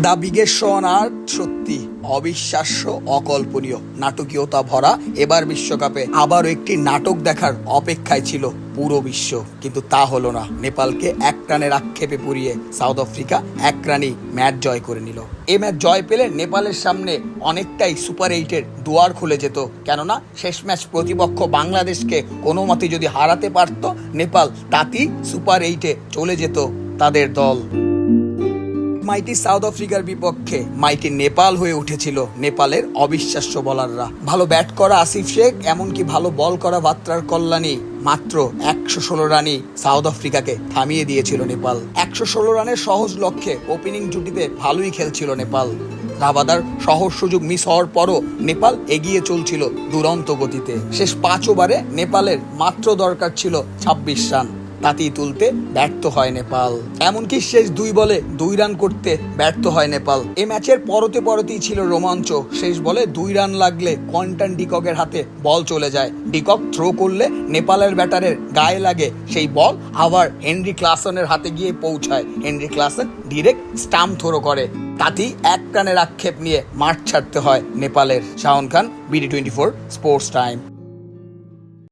The biggest show on earth সত্যি অবিশ্বাস্য, অকল্পনীয়, নাটকীয়তা ভরা এবার বিশ্বকাপে আবারও একটি নাটক দেখার অপেক্ষায় ছিল পুরো বিশ্ব। কিন্তু তা হলো না। নেপালকে এক রানের আক্ষেপে পুড়িয়ে সাউথ আফ্রিকা এক রানই ম্যাচ জয় করে নিল। এই ম্যাচ জয় পেলে নেপালের সামনে অনেকটাই সুপার এইটের দুয়ার খুলে যেত, কেননা শেষ ম্যাচ প্রতিপক্ষ বাংলাদেশকে কোনো মতে যদি হারাতে পারত নেপাল, তাতেই সুপার এইটে চলে যেত তাদের দল। মাইটি সাউথ আফ্রিকার বিপক্ষে মাইটি নেপাল হয়ে উঠেছিল নেপালের অবিশ্বাস্য বোলাররা। ভালো ব্যাট করা আসিফ শেখ, এমনকি ভালো বল করা বাত্রার কল্যাণী মাত্র 116 রানই সাউথ আফ্রিকাকে থামিয়ে দিয়েছিল নেপাল। 116 রানের সহজ লক্ষ্যে ওপেনিং জুটিতে ভালোই খেলছিল নেপাল। রাবাদার সহজ সুযোগ মিস হওয়ার পরও নেপাল এগিয়ে চলছিল দুরন্ত গতিতে। শেষ 5 ওভারে নেপালের মাত্র দরকার ছিল 26 রান, তাতেই তুলতে ব্যর্থ হয় নেপাল। এমনকি শেষ 2 বলে 2 রান করতে ব্যর্থ হয় নেপাল। এই ম্যাচের পরতেই ছিল রোমাঞ্চ। শেষ বলে 2 রান লাগলে কোয়ান্টন ডিককের হাতে বল চলে যায়। ডিকক থ্রো করলে নেপালের ব্যাটারের গায়ে লাগে সেই বল, আবার হেনরি ক্লাসনের হাতে গিয়ে পৌঁছায়। Henry Klaasen direct stump throw করে, তাতেই 1 রানের আক্ষেপ নিয়ে মাঠ ছাড়তে হয় নেপালের। শাওন খান, BD24 স্পোর্টস টাইম।